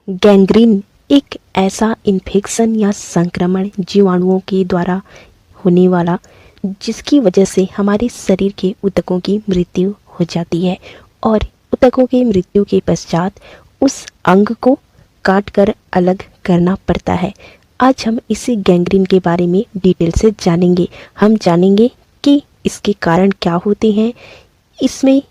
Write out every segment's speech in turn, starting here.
Gangrene एक ऐसा infection या संक्रमण जीवाणुओं के द्वारा होने वाला जिसकी वजह से हमारे शरीर के ऊतकों की मृत्यु हो जाती है और ऊतकों की मृत्यु के पश्चात उस अंग को काट कर अलग करना पड़ता है। आज हम इसी गैंग्रीन के बारे में डिटेल से जानेंगे। हम जानेंगे कि इसके कारण क्या होते हैं, इसमें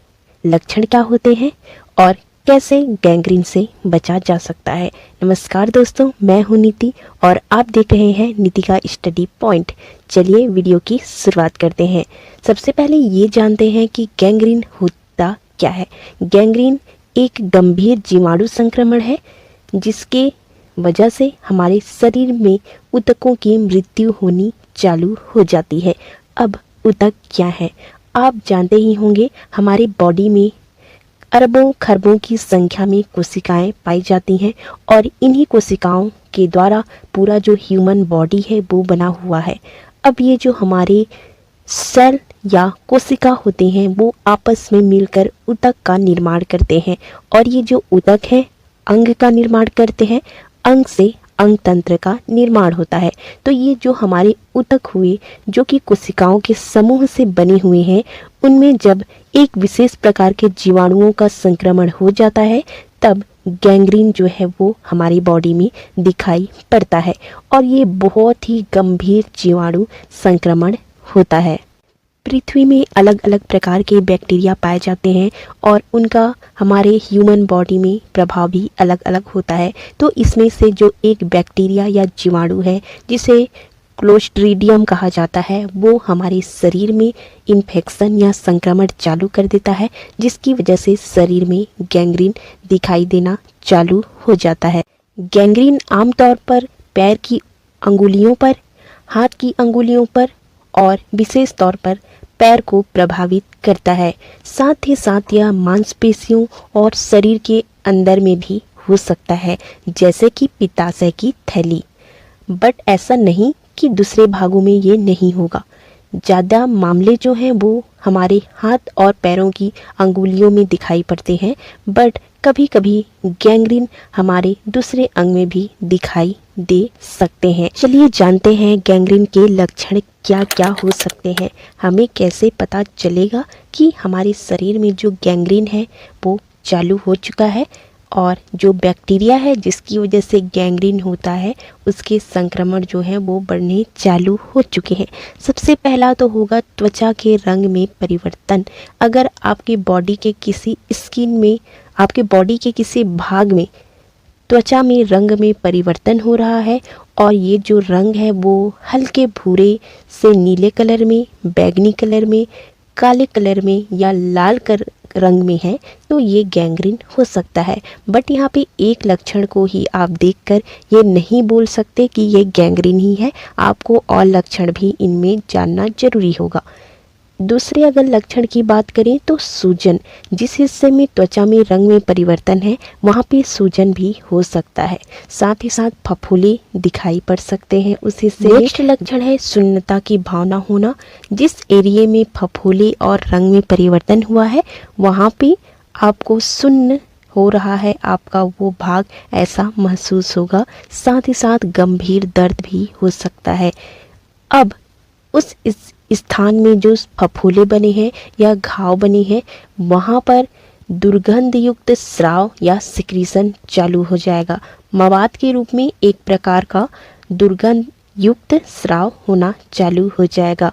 लक्षण क्या होते हैं और कैसे गैंग्रीन से बचा जा सकता है। नमस्कार दोस्तों, मैं हूं नीति और आप देख रहे हैं नीति का स्टडी पॉइंट। चलिए वीडियो की शुरुआत करते हैं। सबसे पहले ये जानते हैं कि गैंग्रीन होता क्या है। गैंग्रीन एक गंभीर जीवाणु संक्रमण है जिसके वजह से हमारे शरीर में ऊतकों की मृत्यु होनी चालू हो जाती है। अब ऊतक क्या है, आप जानते ही होंगे। हमारी बॉडी में अरबों खरबों की संख्या में कोशिकाएं पाई जाती हैं और इन्हीं कोशिकाओं के द्वारा पूरा जो ह्यूमन बॉडी है वो बना हुआ है। अब ये जो हमारे सेल या कोशिका होते हैं वो आपस में मिलकर ऊतक का निर्माण करते हैं और ये जो ऊतक है अंग का निर्माण करते हैं। अंग से अंग तंत्र का निर्माण होता है। तो ये जो हमारे ऊतक हुए जो कि कोशिकाओं के समूह से बने हुए हैं, उनमें जब एक विशेष प्रकार के जीवाणुओं का संक्रमण हो जाता है तब गैंग्रीन जो है वो हमारी बॉडी में दिखाई पड़ता है और ये बहुत ही गंभीर जीवाणु संक्रमण होता है। पृथ्वी में अलग अलग प्रकार के बैक्टीरिया पाए जाते हैं और उनका हमारे ह्यूमन बॉडी में प्रभाव भी अलग अलग होता है। तो इसमें से जो एक बैक्टीरिया या जीवाणु है जिसे क्लोस्ट्रीडियम कहा जाता है, वो हमारे शरीर में इन्फेक्शन या संक्रमण चालू कर देता है जिसकी वजह से शरीर में गैंग्रीन दिखाई देना चालू हो जाता है। गैंग्रीन आमतौर पर पैर की अंगुलियों पर, हाथ की अंगुलियों पर और विशेष तौर पर पैर को प्रभावित करता है। साथ ही साथ यह मांसपेशियों और शरीर के अंदर में भी हो सकता है, जैसे कि पित्ताशय की थैली। बट ऐसा नहीं कि दूसरे भागों में ये नहीं होगा। ज़्यादा मामले जो हैं वो हमारे हाथ और पैरों की अंगुलियों में दिखाई पड़ते हैं, बट कभी कभी गैंग्रीन हमारे दूसरे अंग में भी दिखाई दे सकते हैं। चलिए जानते हैं गैंग्रीन के लक्षण क्या क्या हो सकते हैं। हमें कैसे पता चलेगा कि हमारे शरीर में जो गैंग्रीन है वो चालू हो चुका है और जो बैक्टीरिया है जिसकी वजह से गैंग्रीन होता है उसके संक्रमण जो है वो बढ़ने चालू हो चुके हैं। सबसे पहला तो होगा त्वचा के रंग में परिवर्तन। अगर आपकी बॉडी के किसी स्किन में, आपके बॉडी के किसी भाग में त्वचा में रंग में परिवर्तन हो रहा है और ये जो रंग है वो हल्के भूरे से नीले कलर में, बैगनी कलर में, काले कलर में या लाल रंग में है, तो ये गैंग्रीन हो सकता है। बट यहाँ पे एक लक्षण को ही आप देखकर ये नहीं बोल सकते कि ये गैंग्रीन ही है। आपको और लक्षण भी इनमें जानना जरूरी होगा। दूसरे अगर लक्षण की बात करें तो सूजन, जिस हिस्से में त्वचा में रंग में परिवर्तन है वहाँ पे सूजन भी हो सकता है। साथ ही साथ फफूले दिखाई पड़ सकते हैं उस हिस्से में। नेक्स्ट लक्षण है सुन्नता की भावना होना। जिस एरिया में फफूले और रंग में परिवर्तन हुआ है वहाँ पे आपको सुन्न हो रहा है, आपका वो भाग ऐसा महसूस होगा। साथ ही साथ गंभीर दर्द भी हो सकता है। अब उस स्थान में जो फफूले बने हैं या घाव बने हैं वहाँ पर दुर्गंध युक्त स्राव या सिक्रीशन चालू हो जाएगा। मवाद के रूप में एक प्रकार का दुर्गंध युक्त स्राव होना चालू हो जाएगा।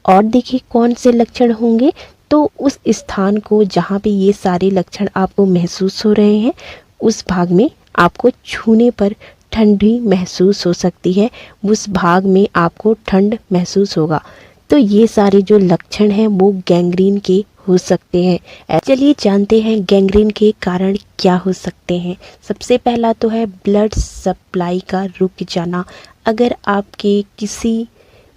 और देखिए कौन से लक्षण होंगे, तो उस स्थान को जहाँ पे ये सारे लक्षण आपको महसूस हो रहे हैं उस भाग में आपको छूने पर ठंडी महसूस हो सकती है, उस भाग में आपको ठंड महसूस होगा। तो ये सारे जो लक्षण हैं वो गैंग्रीन के हो सकते हैं। चलिए जानते हैं गैंग्रीन के कारण क्या हो सकते हैं। सबसे पहला तो है ब्लड सप्लाई का रुक जाना। अगर आपके किसी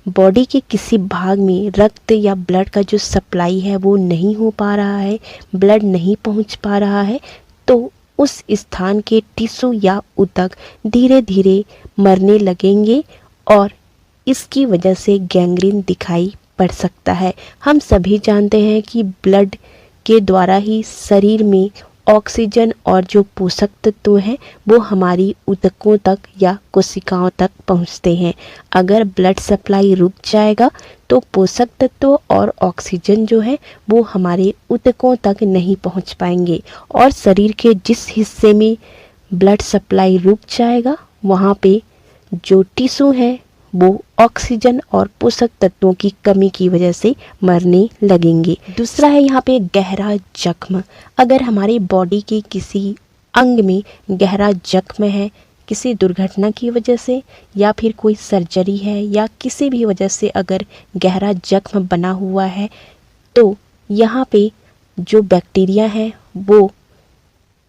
बॉडी के किसी भाग में रक्त या ब्लड का जो सप्लाई है वो नहीं हो पा रहा है, ब्लड नहीं पहुंच पा रहा है, तो उस स्थान के टिश्यू या ऊतक धीरे धीरे मरने लगेंगे और इसकी वजह से गैंग्रीन दिखाई पड़ सकता है। हम सभी जानते हैं कि ब्लड के द्वारा ही शरीर में ऑक्सीजन और जो पोषक तत्व हैं वो हमारी ऊतकों तक या कोशिकाओं तक पहुंचते हैं। अगर ब्लड सप्लाई रुक जाएगा तो पोषक तत्व और ऑक्सीजन जो है वो हमारे ऊतकों तक नहीं पहुंच पाएंगे, और शरीर के जिस हिस्से में ब्लड सप्लाई रुक जाएगा वहाँ पे जो टिश्यू है वो ऑक्सीजन और पोषक तत्वों की कमी की वजह से मरने लगेंगे। दूसरा है यहाँ पे गहरा जख्म। अगर हमारी बॉडी के किसी अंग में गहरा जख्म है, किसी दुर्घटना की वजह से या फिर कोई सर्जरी है या किसी भी वजह से अगर गहरा जख्म बना हुआ है, तो यहाँ पे जो बैक्टीरिया है वो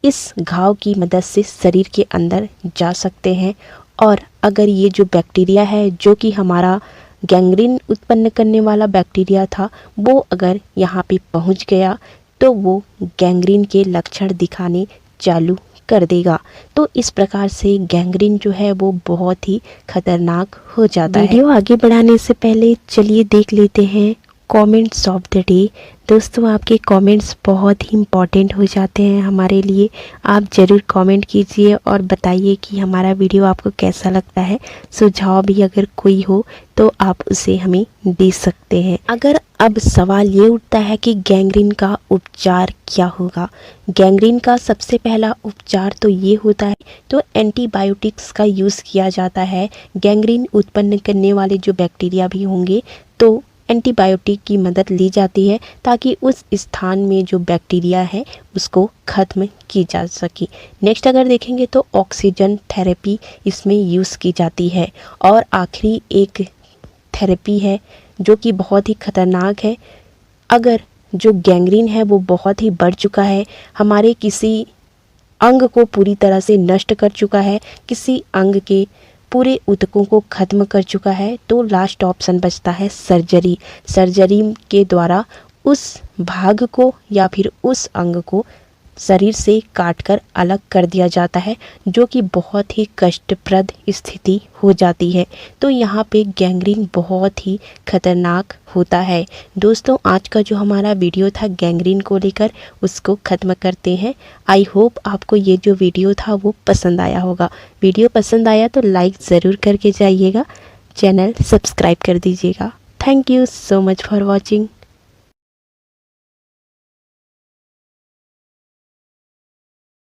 इस घाव की मदद से शरीर के अंदर जा सकते हैं, और अगर ये जो बैक्टीरिया है जो कि हमारा गैंग्रीन उत्पन्न करने वाला बैक्टीरिया था वो अगर यहाँ पे पहुँच गया तो वो गैंग्रीन के लक्षण दिखाने चालू कर देगा। तो इस प्रकार से गैंग्रीन जो है वो बहुत ही खतरनाक हो जाता है। वीडियो आगे बढ़ाने से पहले चलिए देख लेते हैं कमेंट्स ऑफ द डे। दोस्तों, आपके कमेंट्स बहुत ही इम्पॉर्टेंट हो जाते हैं हमारे लिए। आप ज़रूर कमेंट कीजिए और बताइए कि हमारा वीडियो आपको कैसा लगता है। सुझाव भी अगर कोई हो तो आप उसे हमें दे सकते हैं। अगर अब सवाल ये उठता है कि गैंग्रीन का उपचार क्या होगा। गैंग्रीन का सबसे पहला उपचार तो ये होता है तो एंटीबायोटिक्स का यूज़ किया जाता है। गैंग्रीन उत्पन्न करने वाले जो बैक्टीरिया भी होंगे तो एंटीबायोटिक की मदद ली जाती है ताकि उस स्थान में जो बैक्टीरिया है उसको ख़त्म की जा सके। नेक्स्ट अगर देखेंगे तो ऑक्सीजन थेरेपी इसमें यूज़ की जाती है। और आखिरी एक थेरेपी है जो कि बहुत ही ख़तरनाक है। अगर जो गैंग्रीन है वो बहुत ही बढ़ चुका है, हमारे किसी अंग को पूरी तरह से नष्ट कर चुका है, किसी अंग के पूरे ऊतकों को ख़त्म कर चुका है, तो लास्ट ऑप्शन बचता है सर्जरी। सर्जरी के द्वारा उस भाग को या फिर उस अंग को शरीर से काटकर अलग कर दिया जाता है, जो कि बहुत ही कष्टप्रद स्थिति हो जाती है। तो यहाँ पे गैंग्रीन बहुत ही खतरनाक होता है। दोस्तों, आज का जो हमारा वीडियो था गैंग्रीन को लेकर उसको ख़त्म करते हैं। आई होप आपको ये जो वीडियो था वो पसंद आया होगा। वीडियो पसंद आया तो लाइक ज़रूर करके जाइएगा, चैनल सब्सक्राइब कर दीजिएगा। Thank you so much for watching.